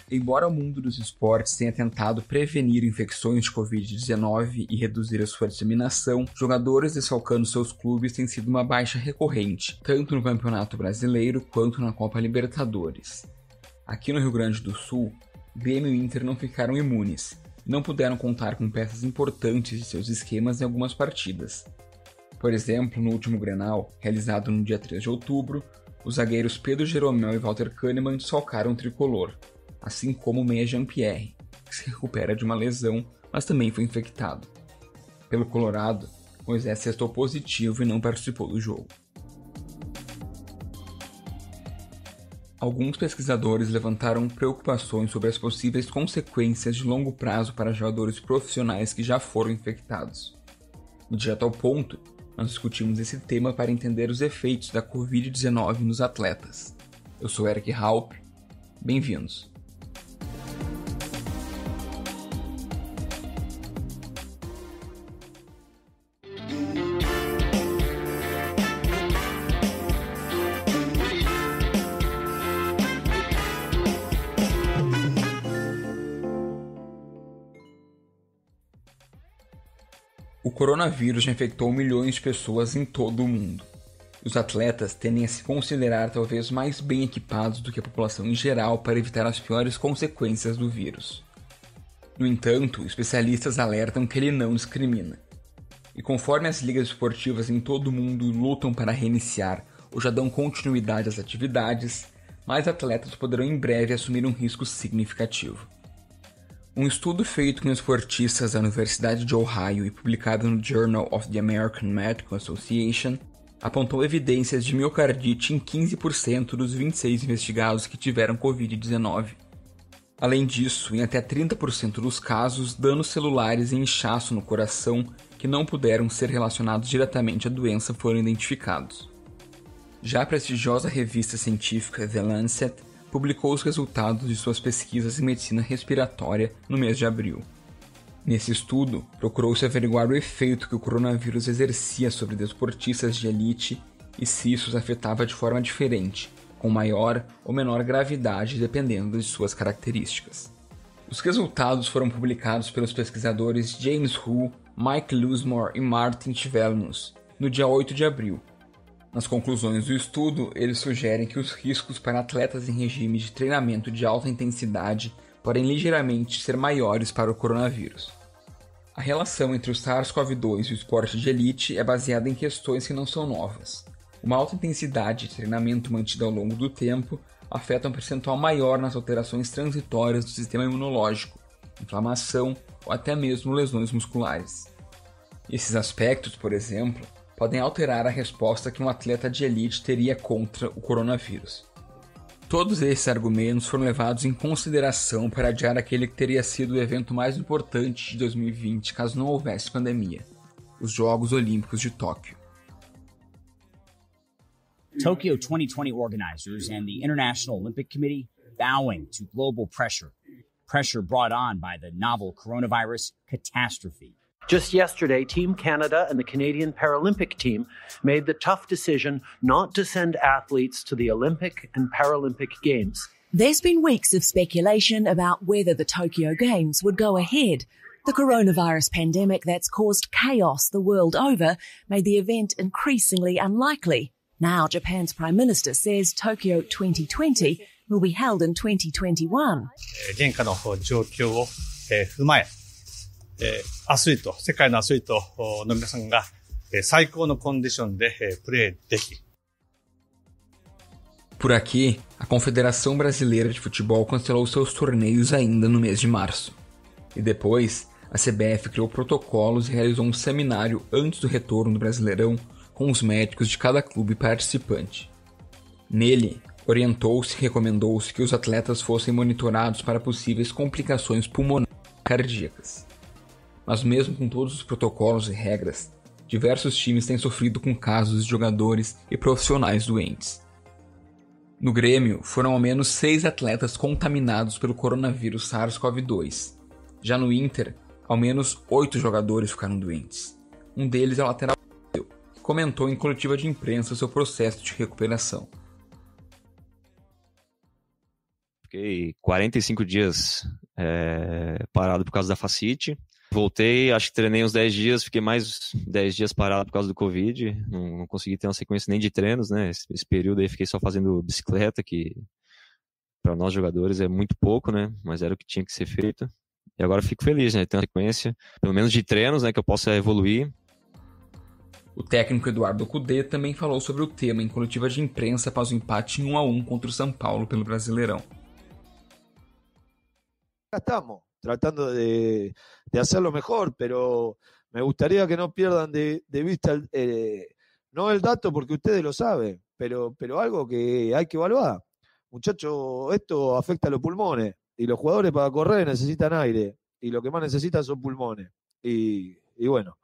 Embora o mundo dos esportes tenha tentado prevenir infecções de Covid-19 e reduzir a sua disseminação, jogadores desfalcando seus clubes têm sido uma baixa recorrente, tanto no Campeonato Brasileiro quanto na Copa Libertadores. Aqui no Rio Grande do Sul, Grêmio e Inter não ficaram imunes, e não puderam contar com peças importantes de seus esquemas em algumas partidas. Por exemplo, no último Grenal, realizado no dia 3 de outubro, os zagueiros Pedro Jeromel e Walter Kahneman desfalcaram o tricolor, assim como o meia Jean-Pierre, que se recupera de uma lesão, mas também foi infectado. Pelo Colorado, Moisés testou positivo e não participou do jogo. Alguns pesquisadores levantaram preocupações sobre as possíveis consequências de longo prazo para jogadores profissionais que já foram infectados. No Direto ao Ponto, nós discutimos esse tema para entender os efeitos da Covid-19 nos atletas. Eu sou Eric Haupt, bem-vindos! O coronavírus já infectou milhões de pessoas em todo o mundo. Os atletas tendem a se considerar talvez mais bem equipados do que a população em geral para evitar as piores consequências do vírus. No entanto, especialistas alertam que ele não discrimina. E conforme as ligas esportivas em todo o mundo lutam para reiniciar ou já dão continuidade às atividades, mais atletas poderão em breve assumir um risco significativo. Um estudo feito com esportistas da Universidade de Ohio e publicado no Journal of the American Medical Association apontou evidências de miocardite em 15% dos 26 investigados que tiveram Covid-19. Além disso, em até 30% dos casos, danos celulares e inchaço no coração que não puderam ser relacionados diretamente à doença foram identificados. Já a prestigiosa revista científica The Lancet publicou os resultados de suas pesquisas em medicina respiratória no mês de abril. Nesse estudo, procurou-se averiguar o efeito que o coronavírus exercia sobre desportistas de elite e se isso os afetava de forma diferente, com maior ou menor gravidade dependendo de suas características. Os resultados foram publicados pelos pesquisadores James Hu, Mike Lusmore e Martin Tveldnuss no dia 8 de abril. Nas conclusões do estudo, eles sugerem que os riscos para atletas em regime de treinamento de alta intensidade podem ligeiramente ser maiores para o coronavírus. A relação entre o SARS-CoV-2 e o esporte de elite é baseada em questões que não são novas. Uma alta intensidade de treinamento mantida ao longo do tempo afeta um percentual maior nas alterações transitórias do sistema imunológico, inflamação ou até mesmo lesões musculares. Esses aspectos, por exemplo, podem alterar a resposta que um atleta de elite teria contra o coronavírus. Todos esses argumentos foram levados em consideração para adiar aquele que teria sido o evento mais importante de 2020 caso não houvesse pandemia, os Jogos Olímpicos de Tóquio. Tokyo 2020 organizers and the International Olympic Committee bowing to global pressure brought on by the novel coronavirus catastrophe. Just yesterday, Team Canada and the Canadian Paralympic team made the tough decision not to send athletes to the Olympic and Paralympic Games. There's been weeks of speculation about whether the Tokyo Games would go ahead. The coronavirus pandemic that's caused chaos the world over made the event increasingly unlikely. Now Japan's Prime Minister says Tokyo 2020 will be held in 2021. 現下の状況を踏まえアスリート、世界のアスリートの皆さんが最高のコンディションでプレーでき。Por aqui, a Confederação Brasileira de Futebol cancelou seus torneios ainda no mês de março. E depois, a CBF criou protocolos e realizou um seminário antes do retorno do Brasileirão com os médicos de cada clube participante. Nele, orientou-se e recomendou-se que os atletas fossem monitorados para possíveis complicações pulmonares e cardíacas. Mas mesmo com todos os protocolos e regras, diversos times têm sofrido com casos de jogadores e profissionais doentes. No Grêmio, foram ao menos 6 atletas contaminados pelo coronavírus SARS-CoV-2. Já no Inter, ao menos 8 jogadores ficaram doentes. Um deles é o lateral que comentou em coletiva de imprensa seu processo de recuperação. Fiquei 45 dias parado por causa da fascite. Voltei, acho que treinei uns 10 dias, fiquei mais 10 dias parado por causa do Covid. Não consegui ter uma sequência nem de treinos, né? Esse período aí fiquei só fazendo bicicleta, que para nós jogadores é muito pouco, né? Mas era o que tinha que ser feito. E agora fico feliz, né? Ter uma sequência, pelo menos de treinos, né? Que eu possa evoluir. O técnico Eduardo Cudê também falou sobre o tema em coletiva de imprensa após o empate em 1-1 contra o São Paulo pelo Brasileirão. Estamos tratando de hacerlo mejor, pero me gustaría que no pierdan de vista no el dato porque ustedes lo saben, pero algo que hay que evaluar. Muchachos, esto afecta a los pulmones y los jugadores para correr necesitan aire y lo que más necesitan son pulmones. Y bueno.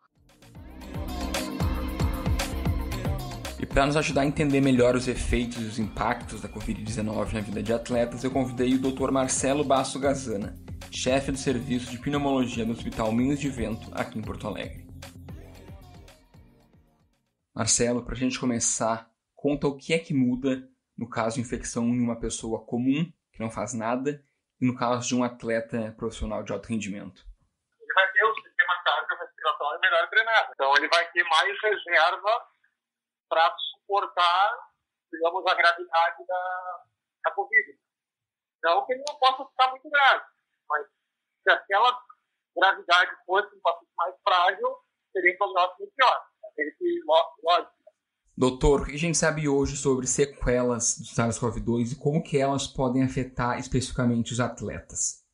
E para nos ajudar a entender melhor os efeitos e os impactos da Covid-19 na vida de atletas, eu convidei o Dr. Marcelo Basso Gazana, chefe do Serviço de Pneumologia do Hospital Minhos de Vento, aqui em Porto Alegre. Marcelo, para a gente começar, conta o que é que muda no caso de infecção em uma pessoa comum, que não faz nada, e no caso de um atleta profissional de alto rendimento. Ele vai ter o sistema cardiorrespiratório melhor treinado, então ele vai ter mais reserva para suportar, digamos, a gravidade da Covid. Não que ele não possa ficar muito grave, mas se aquela gravidade fosse um pouco mais frágil, seria um prognóstico muito pior. Lógico. Doutor, o que a gente sabe hoje sobre sequelas do SARS-CoV-2 e como que elas podem afetar especificamente os atletas?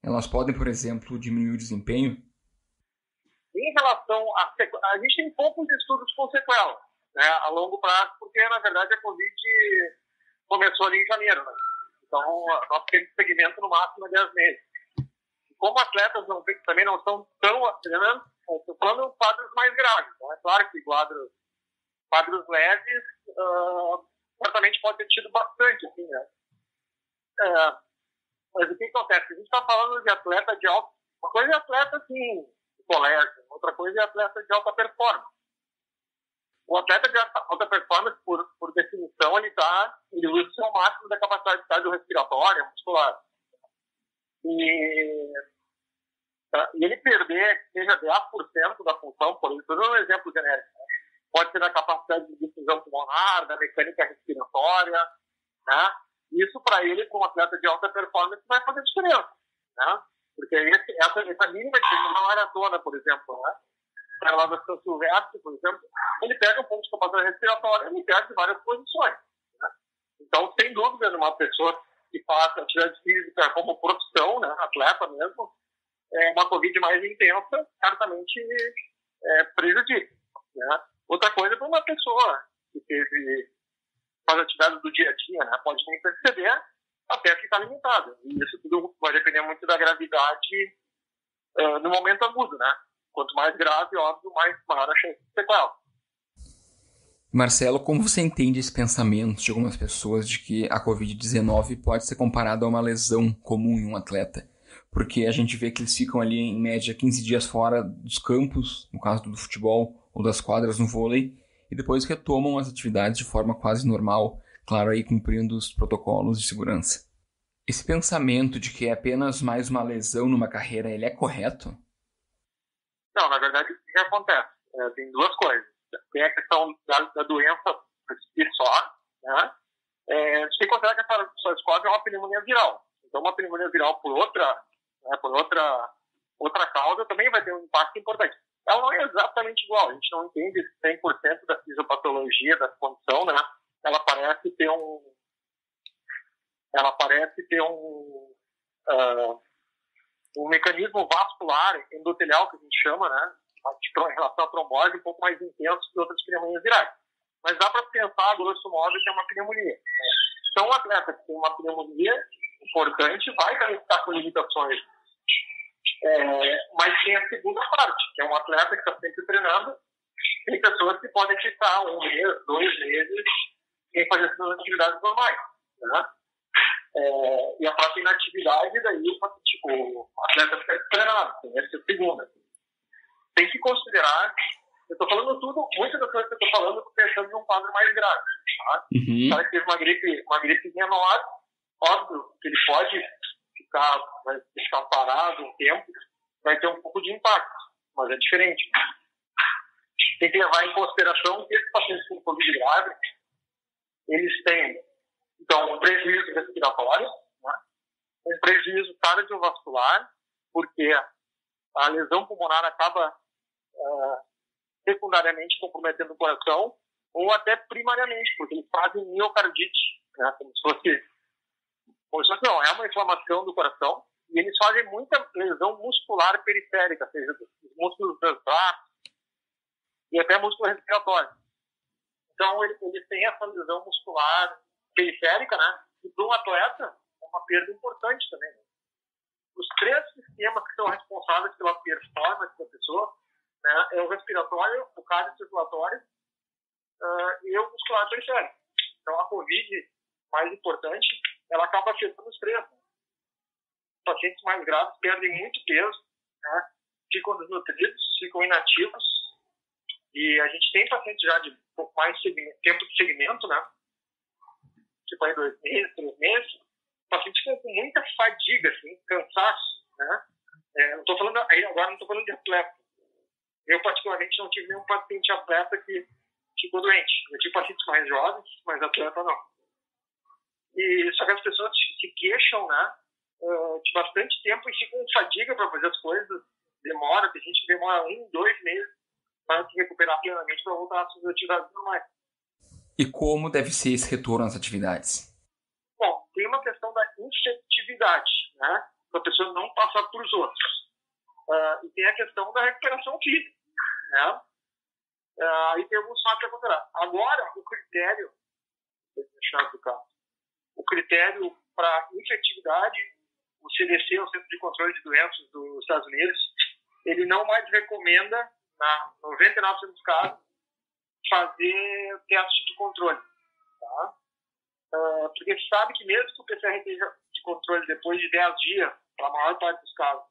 Elas podem, por exemplo, diminuir o desempenho? Em relação a gente tem poucos estudos com sequelas, né, a longo prazo, porque, na verdade, a Covid começou ali em janeiro, né? Então, nós temos segmento no máximo de 10 meses. Como atletas também não são tão treinando, estou falando de quadros mais graves. Então, é claro que quadros leves certamente pode ter tido bastante, assim, né? Mas o que acontece? A gente está falando de atleta de alta... Uma coisa é atleta, assim, de colégio. Outra coisa é atleta de alta performance. O atleta de alta performance, por definição, ele usa o seu máximo da capacidade cardiorrespiratória, muscular. E ele perder, seja 10% da função, por exemplo, um exemplo genérico, né? Pode ser da capacidade de difusão pulmonar, da mecânica respiratória, né? Isso, para ele, como atleta de alta performance, vai fazer diferença, né? Porque essa mínima de uma maratona, por exemplo, né? Para lá da São Silvestre, por exemplo, ele pega um ponto de capacidade respiratória, ele perde várias posições, né? Então, sem dúvida, numa pessoa que faz atividade física como profissão, né, atleta mesmo, uma Covid mais intensa, certamente prejudica, né? Outra coisa é para uma pessoa que faz atividades do dia a dia, né, pode nem perceber até ficar limitada. E isso tudo vai depender muito da gravidade no momento agudo, né? Quanto mais grave, óbvio, maior a chance de sequela. Marcelo, como você entende esse pensamento de algumas pessoas de que a Covid-19 pode ser comparada a uma lesão comum em um atleta? Porque a gente vê que eles ficam ali, em média, 15 dias fora dos campos, no caso do futebol, ou das quadras no vôlei, e depois retomam as atividades de forma quase normal, claro, aí cumprindo os protocolos de segurança. Esse pensamento de que é apenas mais uma lesão numa carreira, ele é correto? Não, na verdade, o que acontece? Tem duas coisas. Tem a questão da doença por si só, né? Você tem que considerar que essa SARS-CoV é uma pneumonia viral. Então, uma pneumonia viral por outra causa também vai ter um impacto importante. Ela não é exatamente igual. A gente não entende 100% da fisiopatologia da condição, né? Ela parece ter um mecanismo vascular endotelial, que a gente chama, né, em relação à trombose, um pouco mais intenso que outras pneumonias virais. Mas dá para pensar, grosso modo, que é uma pneumonia. Então, um atleta que tem uma pneumonia importante vai também ficar com limitações. Mas tem a segunda parte, que é um atleta que está sempre treinando. Tem pessoas que podem ficar 1 mês, 2 meses, sem fazer suas atividades normais, né? E a própria inatividade, daí, tipo, o atleta fica treinado, essa é a segunda. Tem que considerar, eu estou falando tudo, muitas das coisas que eu estou falando, eu estou pensando num quadro mais grave, tá? O cara que teve uma gripe menor, óbvio que ele pode vai ficar parado um tempo, vai ter um pouco de impacto, mas é diferente. Tem que levar em consideração que esses pacientes com Covid grave, eles têm, então, um prejuízo respiratório, né? Um prejuízo cardiovascular, porque a lesão pulmonar acaba secundariamente comprometendo o coração, ou até primariamente, porque eles fazem miocardite, né? Como se fosse não, é uma inflamação do coração, e eles fazem muita lesão muscular periférica, ou seja, os músculos dos braços e até músculo respiratório. Então, eles têm essa lesão muscular periférica, né? E para um atleta, é uma perda importante também. Né? Os 3 sistemas que são responsáveis pela performance da pessoa, né, é o respiratório, o cardiocirculatório e o muscular periférico. Então, a Covid, mais importante, ela acaba afetando os 3. Né? Os pacientes mais graves perdem muito peso, né? Ficam desnutridos, ficam inativos, e a gente tem pacientes já de um pouco mais tempo de segmento, né? Tipo aí 2 meses, 3 meses, pacientes com muita fadiga, assim, cansaço, né? Agora não estou falando de atleta. Eu, particularmente, não tive nenhum paciente atleta que ficou doente. Eu tive pacientes mais jovens, mas atleta não. E só que as pessoas se queixam, né, de bastante tempo e ficam com fadiga para fazer as coisas. Demora, tem gente que demora 1, 2 meses para se recuperar plenamente para voltar às suas atividades normais. E como deve ser esse retorno às atividades? Bom, tem uma questão da infectividade, né, para a pessoa não passar para os outros. E tem a questão da recuperação física, né. Aí tem alguns fatos a considerar. Agora, o critério, para infectividade, o CDC, o Centro de Controle de Doenças dos Estados Unidos, ele não mais recomenda, na 99% dos casos, fazer teste de controle. Tá? Porque sabe que mesmo que o PCR esteja de controle depois de 10 dias, para a maior parte dos casos,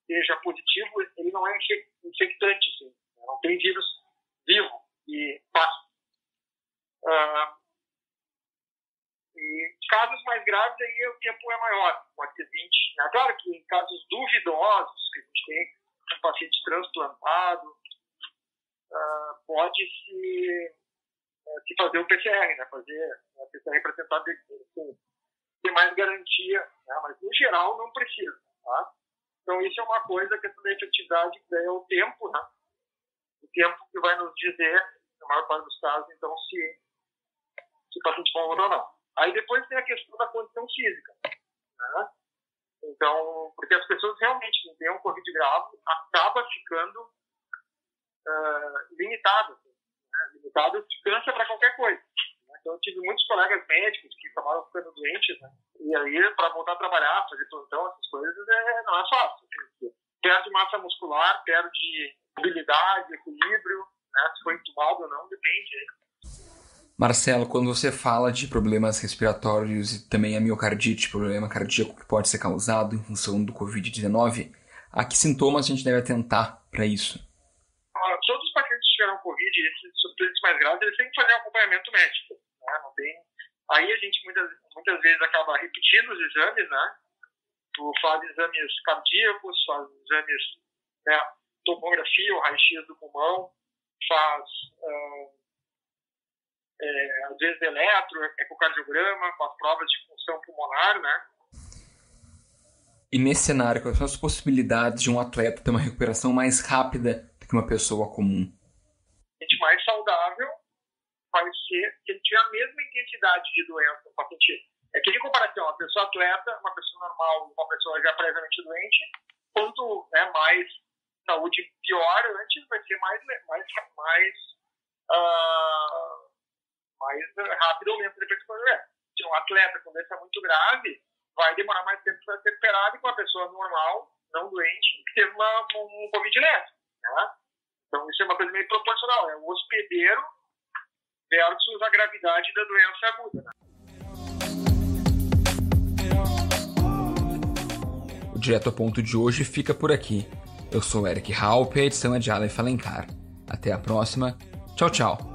seja positivo, ele não é infectante, assim, não tem vírus vivo e fácil. E casos mais graves, aí o tempo é maior, pode ser 20. Né? Claro que em casos duvidosos, que a gente tem um paciente transplantado, pode-se fazer o PCR, né? Fazer o PCR para tentar ter mais garantia, né? Mas no geral não precisa. Tá? Então isso é uma coisa, a questão da efetividade, que é o tempo, né? O tempo que vai nos dizer, na maior parte dos casos, então, se o paciente vai ou não. Aí depois tem a questão da condição física. Né? Então, porque as pessoas realmente que têm um Covid grave acabam ficando limitadas. Né? Limitadas de câncer para qualquer coisa. Né? Então, eu tive muitos colegas médicos que acabaram ficando doentes. Né? E aí, para voltar a trabalhar, fazer plantão, essas coisas, não é fácil. Perde massa muscular, perde mobilidade, equilíbrio, né? Se foi entubado ou não, depende. Marcelo, quando você fala de problemas respiratórios e também a miocardite, problema cardíaco que pode ser causado em função do Covid-19, a que sintomas a gente deve atentar para isso? Todos os pacientes que tiveram Covid, esses pacientes mais graves, eles têm que fazer um acompanhamento médico. Né? Não tem... Aí a gente muitas vezes acaba repetindo os exames, né? Tu faz exames cardíacos, faz exames, né, tomografia, o raio-x do pulmão, faz... às vezes eletro, ecocardiograma, com as provas de função pulmonar, né? E nesse cenário, quais são as possibilidades de um atleta ter uma recuperação mais rápida do que uma pessoa comum? O paciente mais saudável vai ser se ele tiver a mesma intensidade de doença no paciente. É que em comparação, uma pessoa atleta, uma pessoa normal, uma pessoa já previamente doente, quanto, né, mais saúde pior antes, vai ser mais rápido ou lento depois que for doer. Se um atleta com doença muito grave, vai demorar mais tempo para ser recuperado que uma pessoa normal, não doente, que teve um Covid leve. Né? Então, isso é uma coisa meio proporcional. É o hospedeiro versus a gravidade da doença aguda. Né? O Direto ao Ponto de hoje fica por aqui. Eu sou Eric Halpe, a edição é de Aleph Alencar. Até a próxima. Tchau, tchau.